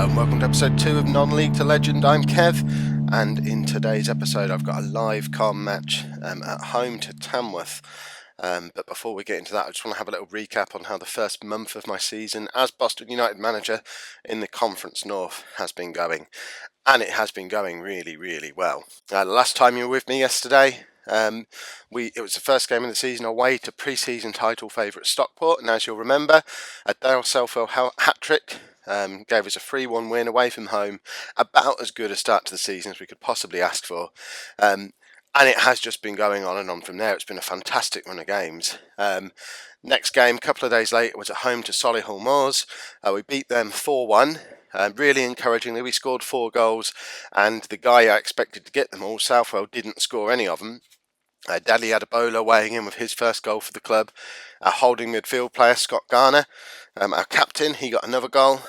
Hello and welcome to episode 2 of Non-League to Legend. I'm Kev, and in today's episode I've got a live calm match at home to Tamworth. But before we get into that, I just want to have a little recap on how the first month of my season as Boston United manager in the Conference North has been going. And it has been going really, really well. The last time you were with me yesterday, it was the first game of the season away to pre-season title favourite Stockport, and as you'll remember, a Dale Selfwell hat-trick gave us a 3-1 win away from home, about as good a start to the season as we could possibly ask for. And it has just been going on and on from there. It's been a fantastic run of games. Next game, a couple of days later, was at home to Solihull Moors. We beat them 4-1. Really encouragingly, we scored 4 goals, and the guy I expected to get them all, Southwell, didn't score any of them. Dele Adebola weighing in with his first goal for the club. Our holding midfield player, Scott Garner, our captain, he got another goal.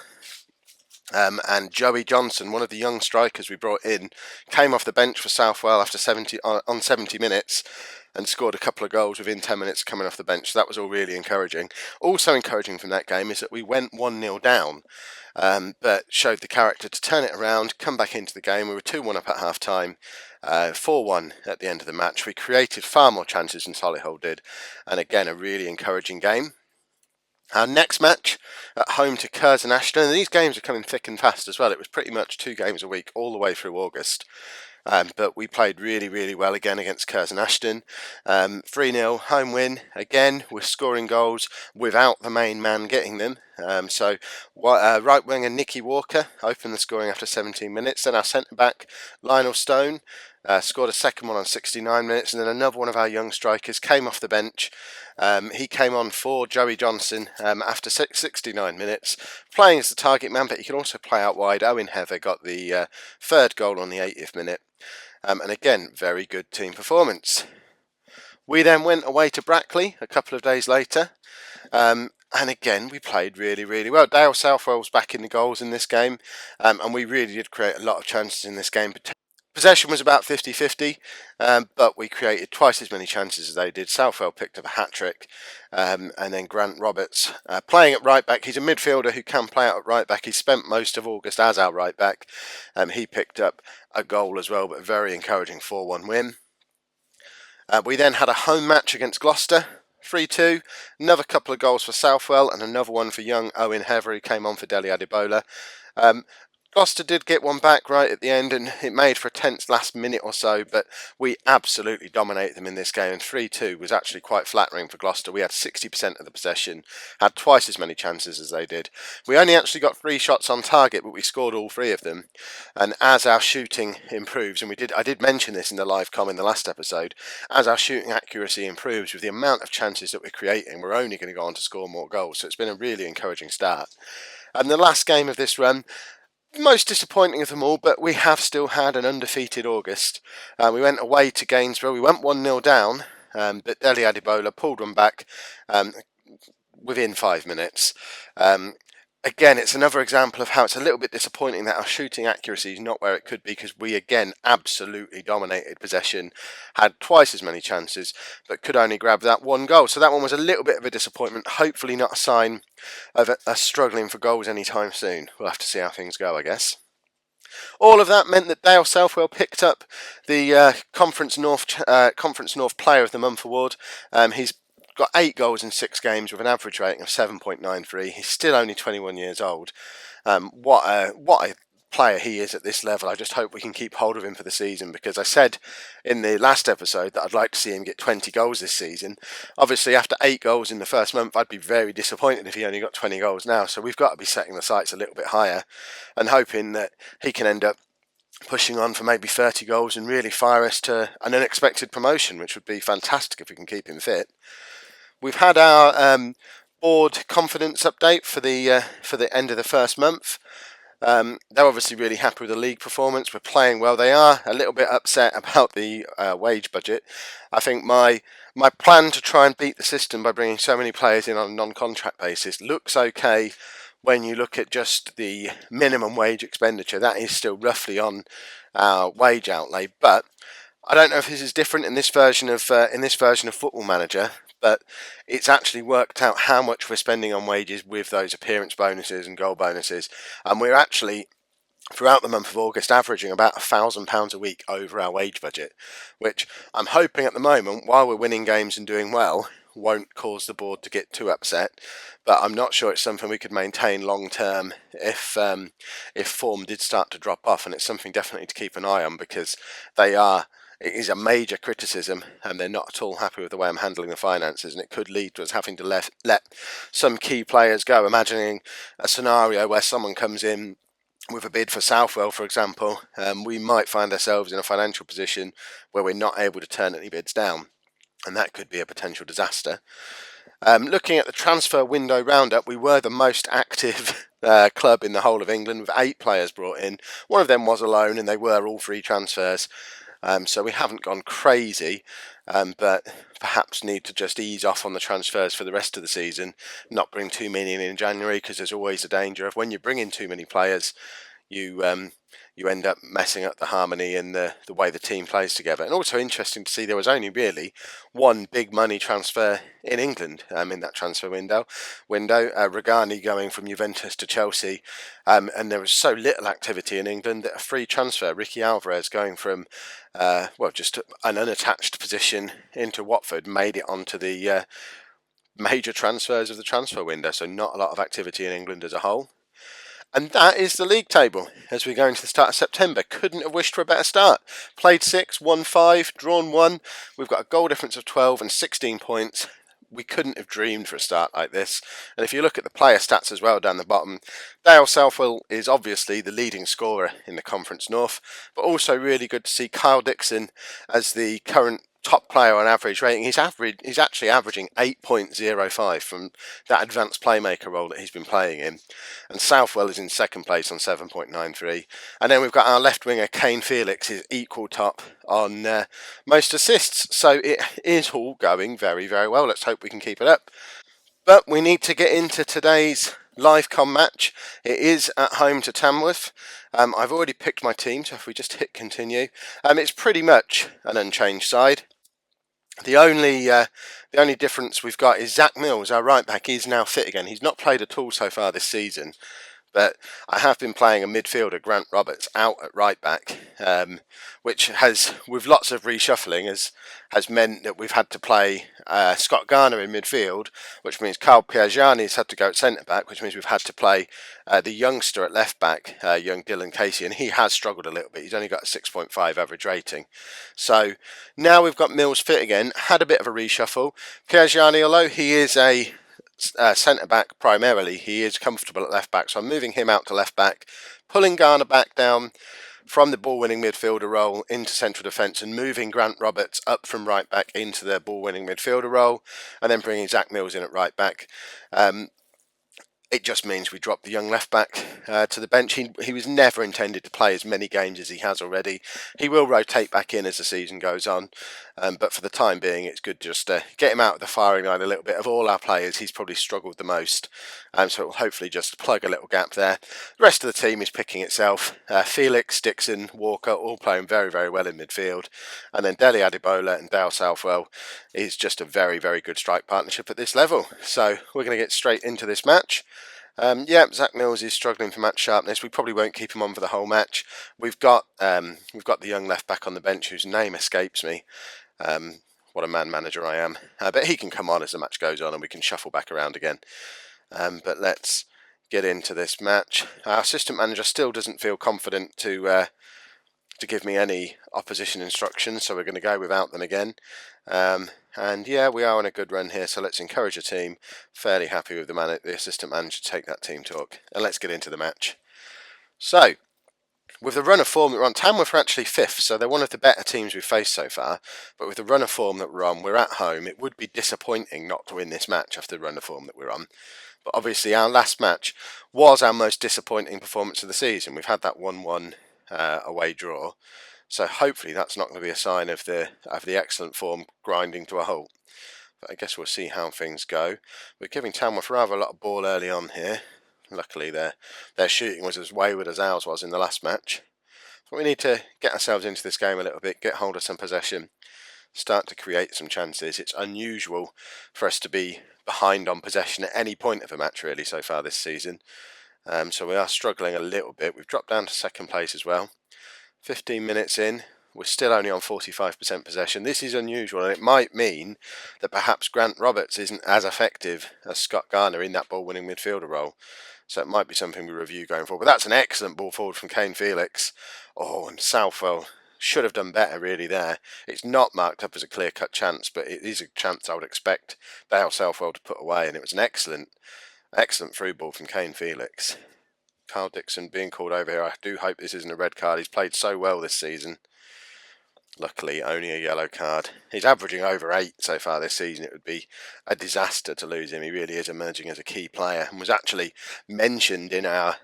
And Joey Johnson, one of the young strikers we brought in, came off the bench for Southwell after 70 minutes and scored a couple of goals within 10 minutes coming off the bench. So that was all really encouraging. Also encouraging from that game is that we went 1-0 down, but showed the character to turn it around, come back into the game. We were 2-1 up at half-time, 4-1 at the end of the match. We created far more chances than Solihull did, and again, a really encouraging game. Our next match at home to Curzon Ashton, and these games are coming thick and fast as well. It was pretty much 2 games a week all the way through August. But we played really, really well again against Curzon Ashton. 3-0 home win. Again, we're scoring goals without the main man getting them. So right winger Nicky Walker opened the scoring after 17 minutes. Then our centre-back Lionel Stone scored a second one on 69 minutes. And then another one of our young strikers came off the bench. He came on for Joey Johnson after 69 minutes, playing as the target man, but he could also play out wide. Owen Heather got the third goal on the 80th minute. And again, very good team performance. We then went away to Brackley a couple of days later. And again, we played really, really well. Dale Southwell was back in the goals in this game. And we really did create a lot of chances in this game. Possession was about 50-50, but we created twice as many chances as they did. Southwell picked up a hat-trick, and then Grant Roberts, playing at right-back. He's a midfielder who can play out at right-back. He spent most of August as our right-back. He picked up a goal as well, but a very encouraging 4-1 win. We then had a home match against Gloucester, 3-2. Another couple of goals for Southwell, and another one for young Owen Heather, who came on for Dele Adebola. Gloucester did get one back right at the end, and it made for a tense last minute or so, but we absolutely dominated them in this game, and 3-2 was actually quite flattering for Gloucester. We had 60% of the possession, had twice as many chances as they did. We only actually got 3 shots on target, but we scored all 3 of them, and as our shooting improves, and I did mention this in the live com in the last episode, as our shooting accuracy improves with the amount of chances that we're creating, we're only going to go on to score more goals, so it's been a really encouraging start. And the last game of this run, most disappointing of them all, but we have still had an undefeated August. We went away to Gainsborough. We went 1-0 down, but Dele Adebola pulled one back within 5 minutes. Again, it's another example of how it's a little bit disappointing that our shooting accuracy is not where it could be, because we again absolutely dominated possession, had twice as many chances, but could only grab that 1 goal. So that one was a little bit of a disappointment. Hopefully not a sign of us struggling for goals anytime soon. We'll have to see how things go, I guess. All of that meant that Dale Southwell picked up the Conference North Player of the Month award. He's got 8 goals in 6 games with an average rating of 7.93. He's still only 21 years old. What a player he is at this level. I just hope we can keep hold of him for the season, because I said in the last episode that I'd like to see him get 20 goals this season. Obviously, after 8 goals in the first month, I'd be very disappointed if he only got 20 goals now. So we've got to be setting the sights a little bit higher and hoping that he can end up pushing on for maybe 30 goals and really fire us to an unexpected promotion, which would be fantastic if we can keep him fit. We've had our board confidence update for the end of the first month. They're obviously really happy with the league performance. We're playing well. They are a little bit upset about the wage budget. I think my plan to try and beat the system by bringing so many players in on a non-contract basis looks okay when you look at just the minimum wage expenditure. That is still roughly on our wage outlay, but I don't know if this is different in this version of Football Manager, but it's actually worked out how much we're spending on wages with those appearance bonuses and goal bonuses, and we're actually, throughout the month of August, averaging about £1,000 a week over our wage budget, which I'm hoping at the moment, while we're winning games and doing well, won't cause the board to get too upset. But I'm not sure it's something we could maintain long term if form did start to drop off, and it's something definitely to keep an eye on, because it is a major criticism, and they're not at all happy with the way I'm handling the finances, and it could lead to us having to let some key players go. Imagining a scenario where someone comes in with a bid for Southwell, for example, we might find ourselves in a financial position where we're not able to turn any bids down, and that could be a potential disaster. Looking at the transfer window roundup, we were the most active club in the whole of England, with 8 players brought in. One of them was a loan, and they were all free transfers. So we haven't gone crazy, but perhaps need to just ease off on the transfers for the rest of the season, not bring too many in January, because there's always a danger of, when you bring in too many players, you end up messing up the harmony and the way the team plays together. And also interesting to see, there was only really one big money transfer in England in that transfer window. Regani going from Juventus to Chelsea, and there was so little activity in England that a free transfer, Ricky Alvarez, going from just an unattached position into Watford, made it onto the major transfers of the transfer window. So not a lot of activity in England as a whole. And that is the league table as we go into the start of September. Couldn't have wished for a better start. Played 6, won 5, drawn 1. We've got a goal difference of 12 and 16 points. We couldn't have dreamed for a start like this. And if you look at the player stats as well down the bottom, Dale Southwell is obviously the leading scorer in the Conference North, but also really good to see Kyle Dixon as the current top player on average rating. He's actually averaging 8.05 from that advanced playmaker role that he's been playing in. And Southwell is in second place on 7.93. And then we've got our left winger, Kane Felix, is equal top on most assists. So it is all going very, very well. Let's hope we can keep it up. But we need to get into today's live com match. It is at home to Tamworth. I've already picked my team, so if we just hit continue, it's pretty much an unchanged side. The only difference we've got is Zach Mills, our right back, is now fit again. He's not played at all so far this season, but I have been playing a midfielder, Grant Roberts, out at right back, which has, with lots of reshuffling, has meant that we've had to play Scott Garner in midfield, which means Carl Piagiani has had to go at centre back, which means we've had to play the youngster at left back, young Dylan Casey, and he has struggled a little bit. He's only got a 6.5 average rating. So now we've got Mills fit again, had a bit of a reshuffle. Piagiani, although he is a centre back primarily, he is comfortable at left back, so I'm moving him out to left back, pulling Garner back down from the ball winning midfielder role into central defence, and moving Grant Roberts up from right back into the ball winning midfielder role, and then bringing Zach Mills in at right back. It just means we drop the young left back to the bench. He was never intended to play as many games as he has already. He will rotate back in as the season goes on, but for the time being, it's good just to get him out of the firing line a little bit. Of all our players, he's probably struggled the most, so it will hopefully just plug a little gap there. The rest of the team is picking itself. Felix, Dixon, Walker, all playing very, very well in midfield, and then Dele Adebola and Dale Southwell is just a very, very good strike partnership at this level. So we're going to get straight into this match. Zach Mills is struggling for match sharpness. We probably won't keep him on for the whole match. We've got the young left back on the bench whose name escapes me. What a man manager I am. But he can come on as the match goes on, and we can shuffle back around again. But let's get into this match. Our assistant manager still doesn't feel confident to give me any opposition instructions, so we're going to go without them again. And yeah, we are on a good run here, so let's encourage the team. Fairly happy with the assistant manager to take that team talk. And let's get into the match. So, with the run of form that we're on, Tamworth are actually 5th, so they're one of the better teams we've faced so far. But with the run of form that we're on, we're at home. It would be disappointing not to win this match after the run of form that we're on. But obviously our last match was our most disappointing performance of the season. We've had that 1-1 away draw. So hopefully that's not going to be a sign of the excellent form grinding to a halt. But I guess we'll see how things go. We're giving Tamworth rather a lot of ball early on here. Luckily their shooting was as wayward as ours was in the last match. But we need to get ourselves into this game a little bit, get hold of some possession. start to create some chances. It's unusual for us to be behind on possession at any point of a match really so far this season. So we are struggling a little bit. We've dropped down to second place as well. 15 minutes in, we're still only on 45% possession. This is unusual, and it might mean that perhaps Grant Roberts isn't as effective as Scott Garner in that ball-winning midfielder role. So it might be something we review going forward. But that's an excellent ball forward from Kane Felix. Oh, and Southwell should have done better really there. It's not marked up as a clear-cut chance, but it is a chance I would expect Dale Southwell to put away, and it was an excellent through ball from Kane Felix. Carl Dixon being called over here. I do hope this isn't a red card. He's played so well this season. Luckily, only a yellow card. He's averaging over 8 so far this season. It would be a disaster to lose him. He really is emerging as a key player, and was actually mentioned in our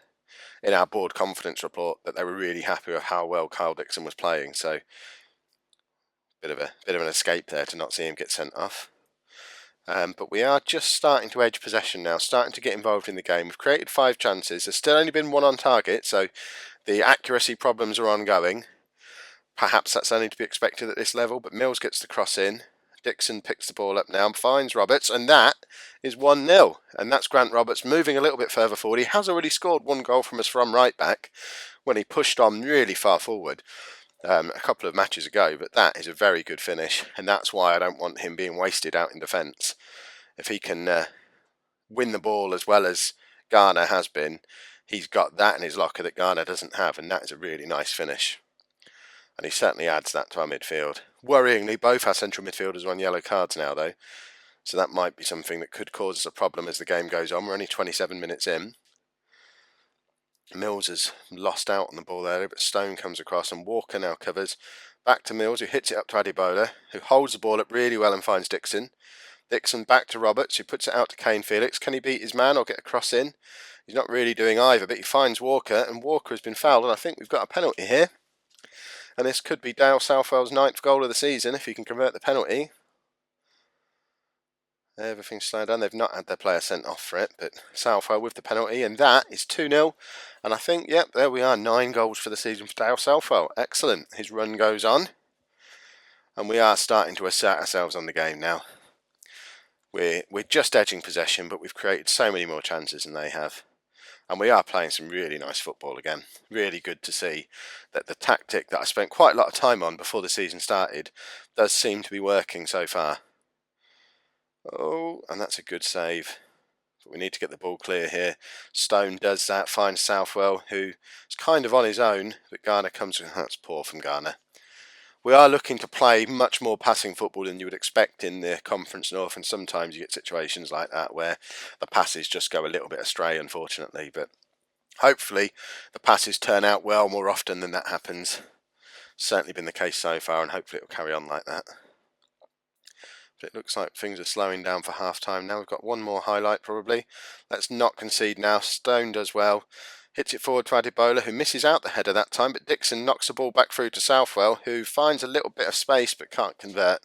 board confidence report that they were really happy with how well Carl Dixon was playing. So, bit of an escape there to not see him get sent off. But we are just starting to edge possession now, starting to get involved in the game. We've created 5 chances. There's still only been 1 on target, so the accuracy problems are ongoing. Perhaps that's only to be expected at this level, but Mills gets the cross in. Dixon picks the ball up now and finds Roberts, and that is 1-0. And that's Grant Roberts moving a little bit further forward. He has already scored 1 goal from us from right back when he pushed on really far forward a couple of matches ago, but that is a very good finish, and that's why I don't want him being wasted out in defence. If he can win the ball as well as Garner has been, he's got that in his locker that Garner doesn't have, and that is a really nice finish. And he certainly adds that to our midfield. Worryingly, both our central midfielders are on yellow cards now, though, so that might be something that could cause us a problem as the game goes on. We're only 27 minutes in. Mills has lost out on the ball there, but Stone comes across and Walker now covers. Back to Mills, who hits it up to Adebola, who holds the ball up really well and finds Dixon. Dixon back to Roberts, who puts it out to Kane Felix. Can he beat his man or get a cross in? He's not really doing either, but he finds Walker, and Walker has been fouled, and I think we've got a penalty here. And this could be Dale Southwell's 9th goal of the season if he can convert the penalty. Everything's slowed down. They've not had their player sent off for it, but Southwell with the penalty, and that is 2-0. And I think, yep, there we are, 9 goals for the season for Dale Southwell. Excellent. His run goes on, and we are starting to assert ourselves on the game now. We're just edging possession, but we've created so many more chances than they have. And we are playing some really nice football again. Really good to see that the tactic that I spent quite a lot of time on before the season started does seem to be working so far. Oh, and that's a good save. But we need to get the ball clear here. Stone does that, finds Southwell, who is kind of on his own, but Garner comes. That's poor from Garner. We are looking to play much more passing football than you would expect in the Conference North, and sometimes you get situations like that where the passes just go a little bit astray, unfortunately. But hopefully the passes turn out well more often than that happens. Certainly been the case so far, and hopefully it will carry on like that. But it looks like things are slowing down for half-time now. We've got 1 more highlight probably. Let's not concede now. Stone does well. Hits it forward to Adebola, who misses out the header that time, but Dixon knocks the ball back through to Southwell, who finds a little bit of space but can't convert.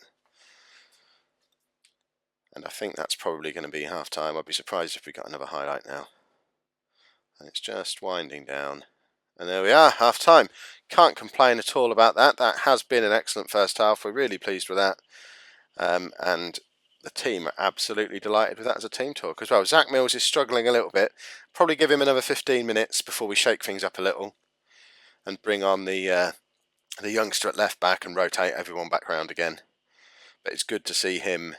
And I think that's probably going to be half-time. I'd be surprised if we got another highlight now. And it's just winding down. And there we are, half-time. Can't complain at all about that. That has been an excellent first half. We're really pleased with that. And the team are absolutely delighted with that as a team talk as well. Zach Mills is struggling a little bit. Probably give him another 15 minutes before we shake things up a little and bring on the youngster at left back and rotate everyone back round again. But it's good to see him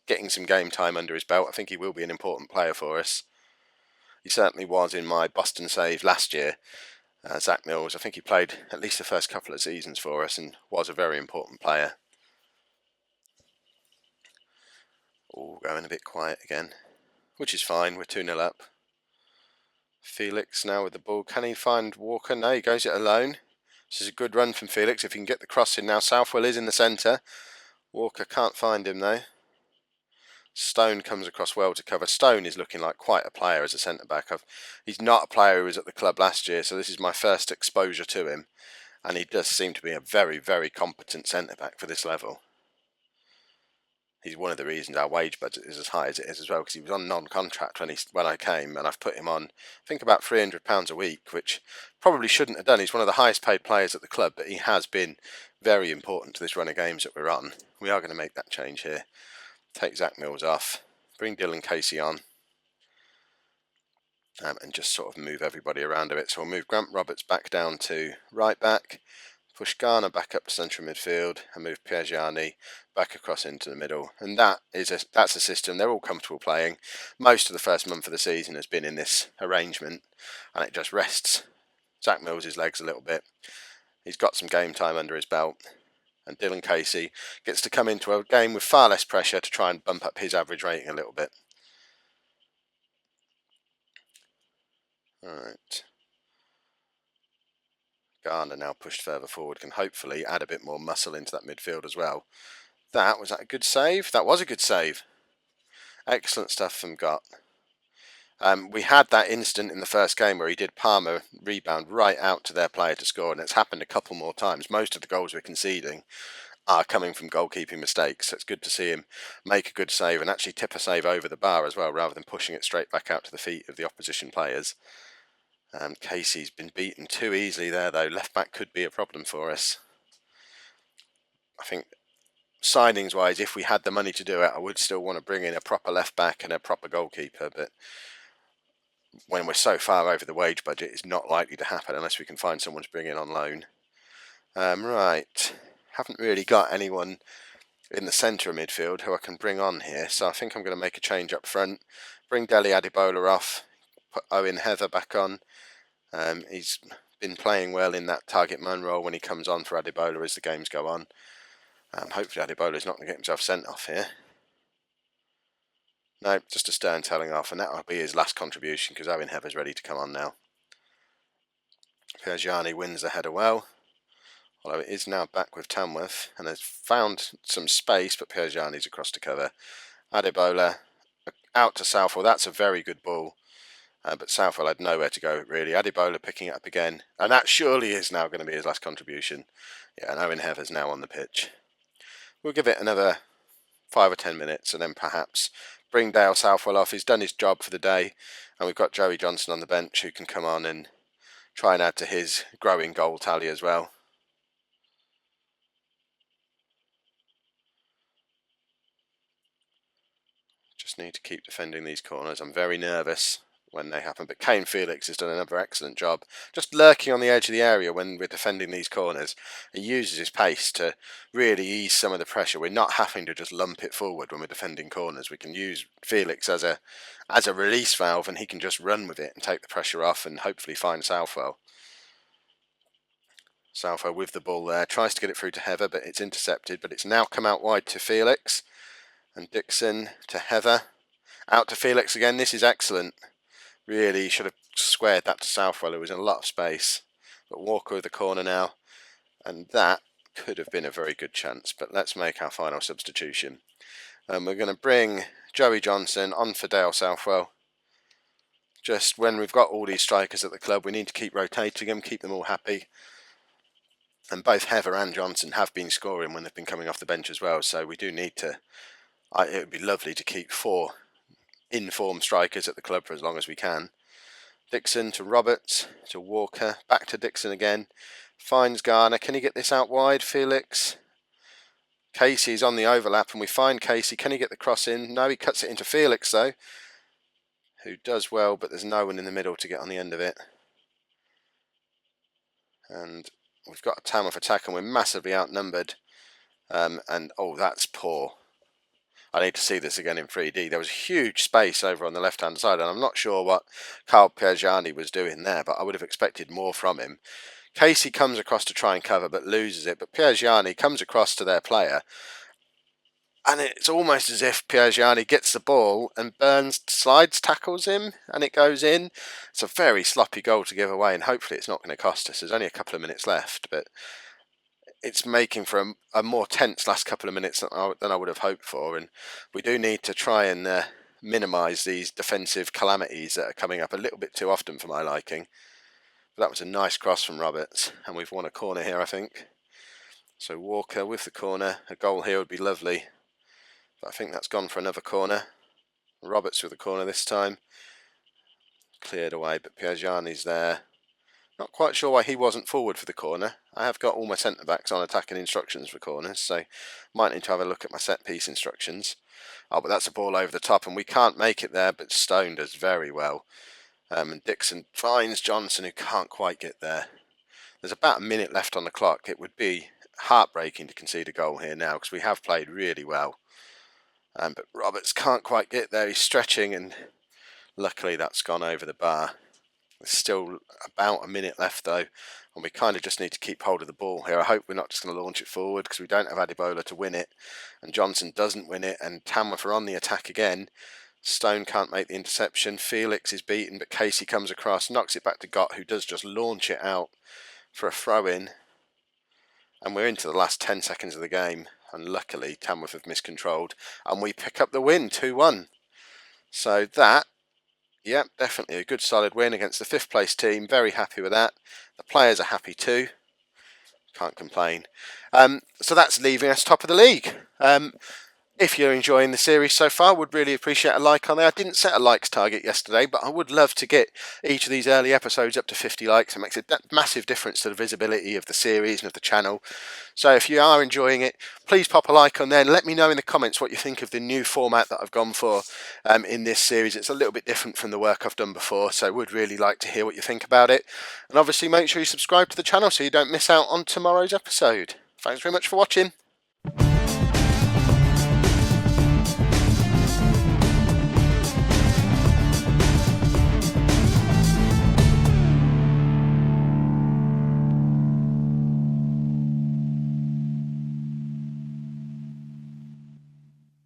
getting some game time under his belt. I think he will be an important player for us. He certainly was in my Boston save last year. Zach Mills, I think he played at least the first couple of seasons for us and was a very important player. Oh, going a bit quiet again, which is fine. We're 2-0 up. Felix now with the ball. Can he find Walker? No, he goes it alone. This is a good run from Felix. If he can get the cross in now. Southwell is in the centre. Walker can't find him though. Stone comes across well to cover. Stone is looking like quite a player as a centre-back. He's not a player who was at the club last year, so this is my first exposure to him. And he does seem to be a very, very competent centre-back for this level. He's one of the reasons our wage budget is as high as it is as well, because he was on non-contract when I came, and I've put him on, I think, about £300 a week, which probably shouldn't have done. He's one of the highest paid players at the club, but he has been very important to this run of games that we're on. We are going to make that change here. Take Zach Mills off, bring Dylan Casey on, and just sort of move everybody around a bit. So we'll move Grant Roberts back down to right back, push Garner back up to central midfield, and move Piergiani back across into the middle. And that's a system they're all comfortable playing. Most of the first month of the season has been in this arrangement, and it just rests Zach Mills' legs a little bit. He's got some game time under his belt, and Dylan Casey gets to come into a game with far less pressure to try and bump up his average rating a little bit. Alright. Garner now pushed further forward can hopefully add a bit more muscle into that midfield as well. Was that a good save? That was a good save. Excellent stuff from Gott. We had that instant in the first game where he did Palmer rebound right out to their player to score, and it's happened a couple more times. Most of the goals we're conceding are coming from goalkeeping mistakes, so it's good to see him make a good save and actually tip a save over the bar as well, rather than pushing it straight back out to the feet of the opposition players. Casey's been beaten too easily there, though. Left back could be a problem for us. I think signings wise, if we had the money to do it, I would still want to bring in a proper left back and a proper goalkeeper, but when we're so far over the wage budget, it's not likely to happen unless we can find someone to bring in on loan. Right, haven't really got anyone in the centre of midfield who I can bring on here, so I think I'm going to make a change up front. Bring Dele Adebola off, put Owen Heather back on. He's been playing well in that target man role when he comes on for Adebola as the games go on. Hopefully Adebola's not going to get himself sent off here. No, just a stern telling off, and that'll be his last contribution because Owen Heather's ready to come on now. Piergiani wins the header well, although it is now back with Tamworth and has found some space, but Piergiani's across to cover. Adebola out to Southwell. That's a very good ball, but Southwell had nowhere to go really. Adebola picking it up again, and that surely is now going to be his last contribution. Yeah, and Owen Heather's now on the pitch. We'll give it another 5 or 10 minutes and then perhaps bring Dale Southwell off. He's done his job for the day, and we've got Joey Johnson on the bench who can come on and try and add to his growing goal tally as well. Just need to keep defending these corners. I'm very nervous when they happen, but Kane Felix has done another excellent job just lurking on the edge of the area when we're defending these corners. He uses his pace to really ease some of the pressure. We're not having to just lump it forward when we're defending corners. We can use Felix as a release valve, and he can just run with it and take the pressure off and hopefully find Southwell. Southwell with the ball there, tries to get it through to Heather, but it's intercepted. But it's now come out wide to Felix, and Dixon to Heather, out to Felix again. This is excellent. Really should have squared that to Southwell, who was in a lot of space. But Walker with the corner now, and that could have been a very good chance. But let's make our final substitution. We're going to bring Joey Johnson on for Dale Southwell. Just when we've got all these strikers at the club, we need to keep rotating them, keep them all happy. And both Heather and Johnson have been scoring when they've been coming off the bench as well. So we do need to. It would be lovely to keep 4 in-form strikers at the club for as long as we can. Dixon to Roberts, to Walker, back to Dixon again. Finds Garner. Can he get this out wide? Felix. Casey's on the overlap, and we find Casey. Can he get the cross in? No, he cuts it into Felix though, who does well, but there's no one in the middle to get on the end of it. And we've got a Tamworth attack, and we're massively outnumbered. And oh, that's poor. I need to see this again in 3D. There was huge space over on the left-hand side, and I'm not sure what Carl Piergiani was doing there, but I would have expected more from him. Casey comes across to try and cover, but loses it. But Piergiani comes across to their player, and it's almost as if Piergiani gets the ball and Burns slides tackles him, and it goes in. It's a very sloppy goal to give away, and hopefully it's not going to cost us. There's only a couple of minutes left, but it's making for a more tense last couple of minutes than I would have hoped for, and we do need to try and minimise these defensive calamities that are coming up a little bit too often for my liking. But that was a nice cross from Roberts, and we've won a corner here, I think. So Walker with the corner. A goal here would be lovely, but I think that's gone for another corner. Roberts with the corner this time. Cleared away, but Piergiani's there. Not quite sure why he wasn't forward for the corner. I have got all my centre-backs on attacking instructions for corners, so might need to have a look at my set-piece instructions. Oh, but that's a ball over the top, and we can't make it there, but Stone does very well. And Dixon finds Johnson, who can't quite get there. There's about a minute left on the clock. It would be heartbreaking to concede a goal here now, because we have played really well. But Roberts can't quite get there. He's stretching, and luckily that's gone over the bar. There's still about a minute left though, and we kind of just need to keep hold of the ball here. I hope we're not just going to launch it forward, because we don't have Adebola to win it, and Johnson doesn't win it, and Tamworth are on the attack again. Stone can't make the interception. Felix is beaten, but Casey comes across, knocks it back to Gott, who does just launch it out for a throw-in. And we're into the last 10 seconds of the game, and luckily Tamworth have miscontrolled, and we pick up the win, 2-1. So that, yeah, definitely a good solid win against the 5th place team. Very happy with that. The players are happy too. Can't complain. So that's leaving us top of the league. If you're enjoying the series so far, would really appreciate a like on there. I didn't set a likes target yesterday, but I would love to get each of these early episodes up to 50 likes. It makes a massive difference to the visibility of the series and of the channel. So if you are enjoying it, please pop a like on there and let me know in the comments what you think of the new format that I've gone for in this series. It's a little bit different from the work I've done before, so I would really like to hear what you think about it. And obviously make sure you subscribe to the channel so you don't miss out on tomorrow's episode. Thanks very much for watching.